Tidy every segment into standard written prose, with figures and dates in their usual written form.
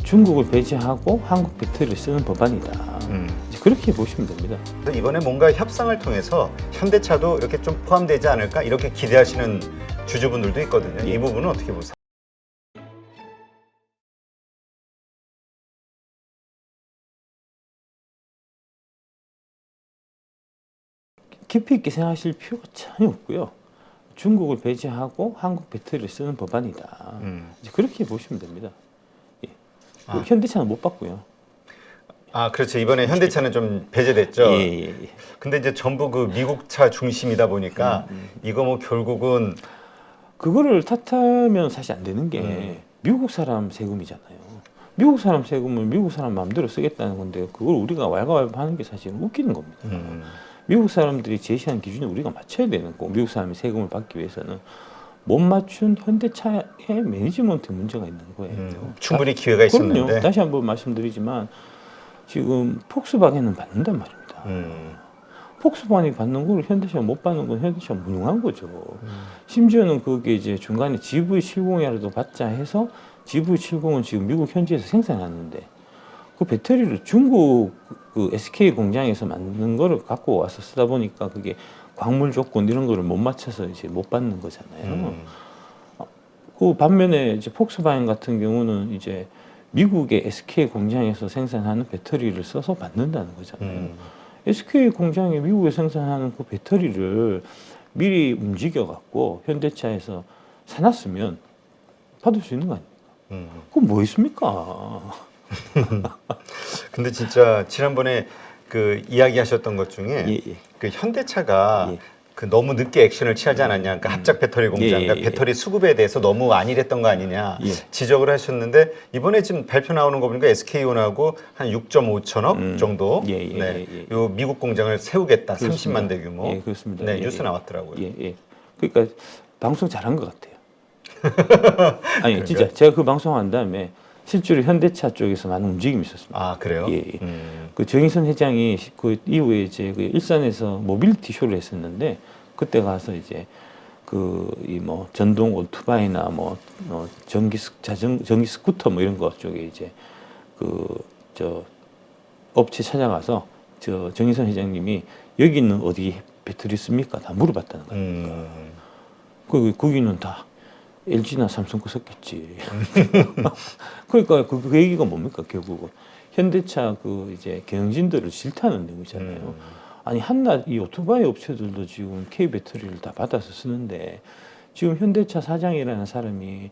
중국을 배제하고 한국 배터리를 쓰는 법안이다. 이제 그렇게 보시면 됩니다. 이번에 뭔가 협상을 통해서 현대차도 이렇게 좀 포함되지 않을까 이렇게 기대하시는 주주분들도 있거든요. 예. 이 부분은 어떻게 보세요? 깊이 있게 생각하실 필요가 전혀 없고요. 중국을 배제하고 한국 배터리를 쓰는 법안이다. 이제 그렇게 보시면 됩니다. 예. 아. 현대차는 못 받고요. 아, 그렇죠. 이번에 현대차는 좀 배제됐죠. 예. 근데 이제 전부 그 미국 차 중심이다 보니까 이거 뭐 결국은 그거를 탓하면 사실 안 되는 게 미국 사람 세금이잖아요. 미국 사람 세금을 미국 사람 마음대로 쓰겠다는 건데 그걸 우리가 왈가왈부하는 게 사실은 웃기는 겁니다. 미국 사람들이 제시한 기준에 우리가 맞춰야 되는 거고 미국 사람이 세금을 받기 위해서는 못 맞춘 현대차의 매니지먼트 문제가 있는 거예요. 충분히 기회가 있었는데. 그럼요. 다시 한번 말씀드리지만 지금 폭스바겐은 받는단 말입니다. 폭스바겐이 받는 걸 현대차가 못 받는 건 현대차가 무능한 거죠. 심지어는 그게 이제 중간에 GV70이라도 받자 해서 GV70은 지금 미국 현지에서 생산하는데 그 배터리를 중국 그 SK 공장에서 만든 거를 갖고 와서 쓰다 보니까 그게 광물 조건 이런 거를 못 맞춰서 이제 못 받는 거잖아요. 그 반면에 이제 폭스바겐 같은 경우는 이제 미국의 SK 공장에서 생산하는 배터리를 써서 받는다는 거잖아요. SK 공장이 미국에 생산하는 그 배터리를 미리 움직여 갖고 현대차에서 사놨으면 받을 수 있는 거 아닙니까? 그건 뭐 있습니까? 근데 진짜 지난번에 그 이야기하셨던 것 중에 예. 그 현대차가 예. 그 너무 늦게 액션을 취하지 않았냐. 그러니까 합작 배터리 공장, 그러니까 배터리 수급에 대해서 너무 안일했던 거 아니냐 예. 지적을 하셨는데 이번에 지금 발표 나오는 거 보니까 SK온하고 한 6.5천억 정도 요 미국 공장을 세우겠다. 그렇습니다. 30만 대 규모. 예, 그렇습니다. 네, 예, 뉴스 예. 나왔더라고요. 예. 그러니까 방송 잘한 것 같아요. 아니 진짜 제가 그 방송 한 다음에 실제로 현대차 쪽에서 많은 움직임이 있었습니다. 아, 그래요? 예. 그 정의선 회장이 그 이후에 이제 그 일산에서 모빌리티 쇼를 했었는데 그때 가서 이제 그 이 뭐 전동 오토바이나 뭐 전기 스쿠터 뭐 이런 것 쪽에 이제 그 저 업체 찾아가서 저 정의선 회장님이 여기는 어디 배터리 씁니까? 다 물어봤다는 겁니다. 거기는 다 LG나 삼성 거 썼겠지. 그러니까 그 얘기가 뭡니까 결국은 현대차 그 이제 경영진들을 질타하는 내용이잖아요. 아니 한낱 이 오토바이 업체들도 지금 K 배터리를 다 받아서 쓰는데 지금 현대차 사장이라는 사람이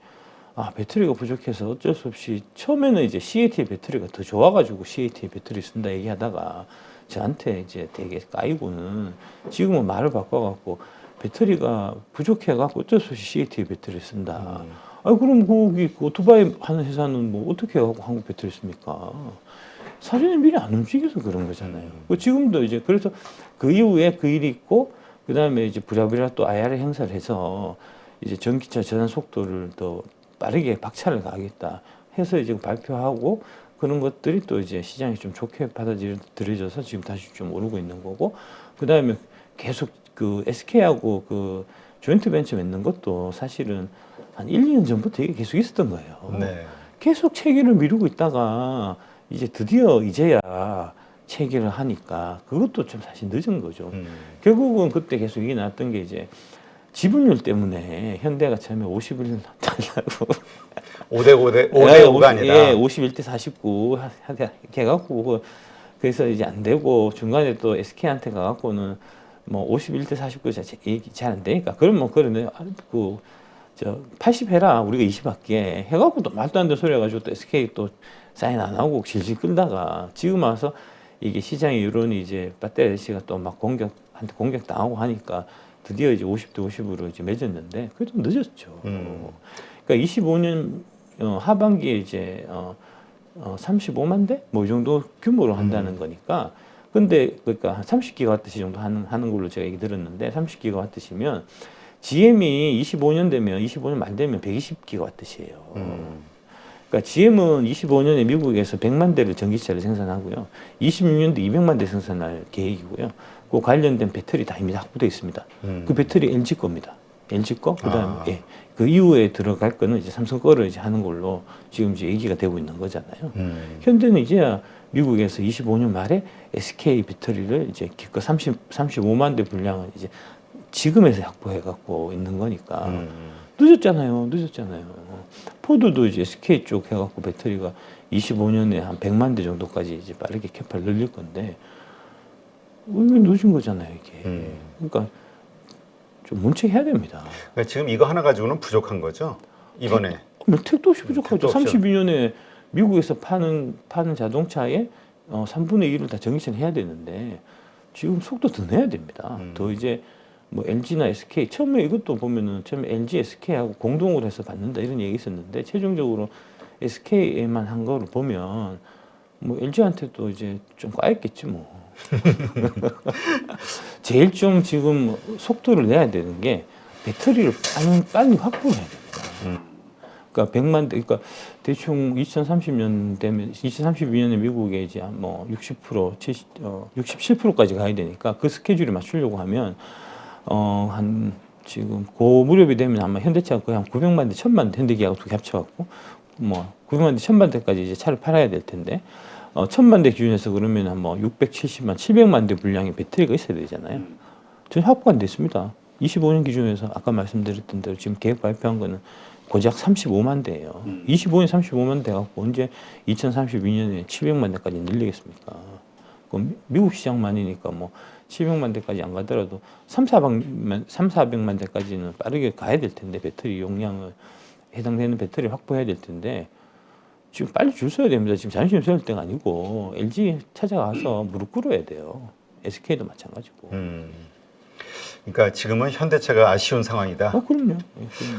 아 배터리가 부족해서 어쩔 수 없이 처음에는 이제 CAT 배터리가 더 좋아가지고 CAT 배터리 쓴다 얘기하다가 저한테 이제 되게 까이고는 지금은 말을 바꿔갖고 배터리가 부족해갖고 어쩔 수 없이 CAT 배터리 쓴다. 아 그럼 거기 그 오토바이 하는 회사는 뭐 어떻게 해갖고 한국 배터리 씁니까? 사전에 미리 안 움직여서 그런 거잖아요. 지금도 이제 그래서 그 이후에 그 일이 있고 그 다음에 이제 부랴부랴 또 IRA 행사를 해서 이제 전기차 전환 속도를 더 빠르게 박차를 가겠다 해서 이제 발표하고 그런 것들이 또 이제 시장이 좀 좋게 받아들여져서 지금 다시 좀 오르고 있는 거고 그 다음에 계속 그 SK하고 그 조인트 벤처 맺는 것도 사실은 한 1, 2년 전부터 이게 계속 있었던 거예요. 네. 계속 체계를 미루고 있다가 이제 드디어 이제야 체계를 하니까 그것도 좀 사실 늦은 거죠. 결국은 그때 계속 얘기 나왔던 게 이제 지분율 때문에 현대가 처음에 51 달라고 5대5가 아니다. 예, 51대 49 해갖고 그래서 이제 안 되고 중간에 또 SK한테 가갖고는 뭐 51대 49 얘기 잘 안 되니까 그러면 그러네 저 80 해라 우리가 20 할게 해갖고 또 말도 안 되는 소리 해가지고 또 SK 또 사인 안 하고 질질 끌다가 지금 와서 이게 시장의 여론이 이제 배터리 아저씨가 또 막 공격 당하고 하니까 드디어 이제 50대 50으로 이제 맺었는데 그게 좀 늦었죠. 그러니까 25년 하반기에 이제 35만 대 뭐 이 정도 규모로 한다는 거니까 근데 그러니까 한 30기가와트시 정도 하는 걸로 제가 얘기 들었는데 30기가와트시면 GM이 25년 말 되면 120기가와트시예요. 그러니까 GM은 25년에 미국에서 100만 대를 전기차를 생산하고요. 26년도 200만 대 생산할 계획이고요. 그 관련된 배터리 다 이미 확보되어 있습니다. 그 배터리 LG 겁니다. LG 거, 그다음에 예, 그 이후에 들어갈 거는 이제 삼성 거를 이제 하는 걸로 지금 이제 얘기가 되고 있는 거잖아요. 현대는 이제야 미국에서 25년 말에 SK 배터리를 이제 기껏 35만 대 분량을 이제 지금에서 확보해 갖고 있는 거니까 늦었잖아요. 포드도 이제 SK 쪽 해갖고 배터리가 25년에 한 100만 대 정도까지 이제 빠르게 캐파를 늘릴 건데 왜 늦은 거잖아요, 이게. 그러니까 좀 문책해야 됩니다. 그러니까 지금 이거 하나 가지고는 부족한 거죠? 이번에. 택도 없이 부족하죠. 택도 없이. 32년에 미국에서 파는 자동차의 3분의 1을 다 전기차를 해야 되는데 지금 속도 더 내야 됩니다. 더 이제 뭐 LG나 SK 처음에 이것도 보면은 처음에 LG, SK하고 공동으로 해서 받는다 이런 얘기 있었는데 최종적으로 SK에만 한 거를 보면 뭐 LG한테도 이제 좀 까였겠지 뭐. 제일 좀 지금 속도를 내야 되는 게 배터리를 빨리 확보해야 됩니다. 그러니까 100만 대, 그러니까 대충 2030년 되면 2032년에 미국에 이제 뭐 60%, 67%까지 가야 되니까 그 스케줄에 맞추려고 하면 한 지금 그 무렵이 되면 아마 현대차가 거의 한 900만 대, 1000만 대 현대기아하고 두 개 합쳐갖고 뭐 900만 대, 1000만 대까지 이제 차를 팔아야 될 텐데 1000만 대 기준에서 그러면 한 뭐 670만, 700만 대 분량의 배터리가 있어야 되잖아요. 전혀 확보가 안 됐습니다. 25년 기준에서 아까 말씀드렸던 대로 지금 계획 발표한 거는 고작 35만 대예요. 25년 35만 대 갖고 언제 2032년에 700만 대까지 늘리겠습니까? 그럼 미국 시장만이니까 뭐 700만 대까지 안 가더라도 400만 대까지는 빠르게 가야 될 텐데 배터리 용량을 해당되는 배터리 확보해야 될 텐데 지금 빨리 줄 서야 됩니다. 지금 자존심 세울 때가 아니고 LG 찾아가서 무릎 꿇어야 돼요. SK도 마찬가지고. 그러니까 지금은 현대차가 아쉬운 상황이다. 그럼요.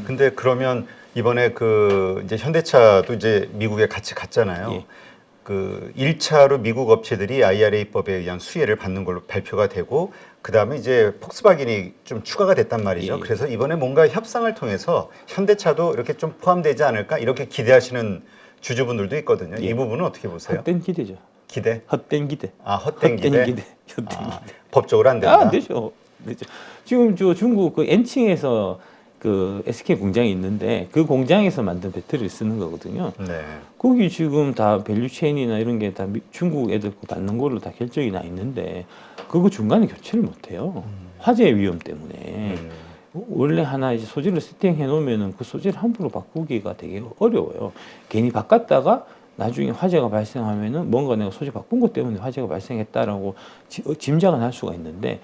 근데 그러면 이번에 그 이제 현대차도 이제 미국에 같이 갔잖아요. 예. 그 1차로 미국 업체들이 IRA법에 의한 수혜를 받는 걸로 발표가 되고 그다음에 이제 폭스바겐이 좀 추가가 됐단 말이죠. 예. 그래서 이번에 뭔가 협상을 통해서 현대차도 이렇게 좀 포함되지 않을까 이렇게 기대하시는 주주분들도 있거든요. 예. 이 부분은 어떻게 보세요? 헛된 기대죠. 기대? 헛된 기대. 헛된 기대? 헛된 기대. 법적으로 안 된다? 안 되죠. 지금 저 중국 그 엔칭에서 그 SK 공장이 있는데 그 공장에서 만든 배터리를 쓰는 거거든요. 네. 거기 지금 다 밸류체인이나 이런 게 다 중국 애들 거 받는 걸로 다 결정이 나 있는데 그거 중간에 교체를 못 해요. 화재 위험 때문에. 원래 하나 이제 소재를 세팅해 놓으면은 그 소재를 함부로 바꾸기가 되게 어려워요. 괜히 바꿨다가 나중에 화재가 발생하면은 뭔가 내가 소재 바꾼 것 때문에 화재가 발생했다라고 짐작은 할 수가 있는데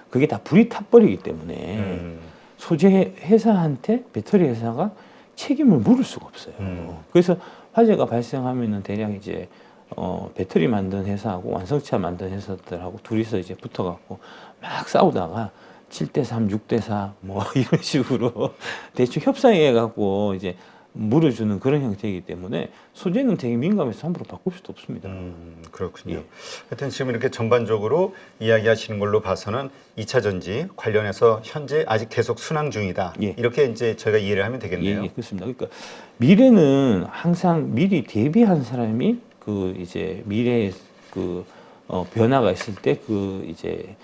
그게 다 불이 타버리기 때문에 소재 회사한테 배터리 회사가 책임을 물을 수가 없어요. 그래서 화재가 발생하면은 대략 이제 배터리 만든 회사하고 완성차 만든 회사들하고 둘이서 이제 붙어갖고 막 싸우다가 7대3, 6대4 뭐 이런 식으로 대충 협상해갖고 이제 물어주는 그런 형태이기 때문에 소재는 되게 민감해서 함부로 바꿀 수도 없습니다. 그렇군요. 예. 하여튼 지금 이렇게 전반적으로 이야기하시는 걸로 봐서는 2차 전지 관련해서 현재 아직 계속 순항 중이다. 예. 이렇게 이제 저희가 이해를 하면 되겠네요. 예, 그렇습니다. 그러니까 미래는 항상 미리 대비한 사람이 그 이제 미래의 그 변화가 있을 때 그 이제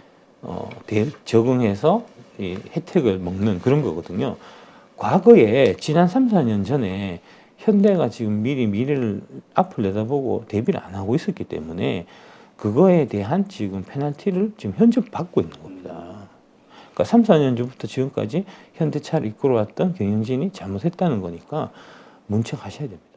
적응해서 이 혜택을 먹는 그런 거거든요. 과거에 지난 3, 4년 전에 현대가 지금 미리 미래를 앞을 내다보고 대비를 안 하고 있었기 때문에 그거에 대한 지금 페널티를 지금 현재 받고 있는 겁니다. 그러니까 3, 4년 전부터 지금까지 현대차를 이끌어왔던 경영진이 잘못했다는 거니까 문책하셔야 됩니다.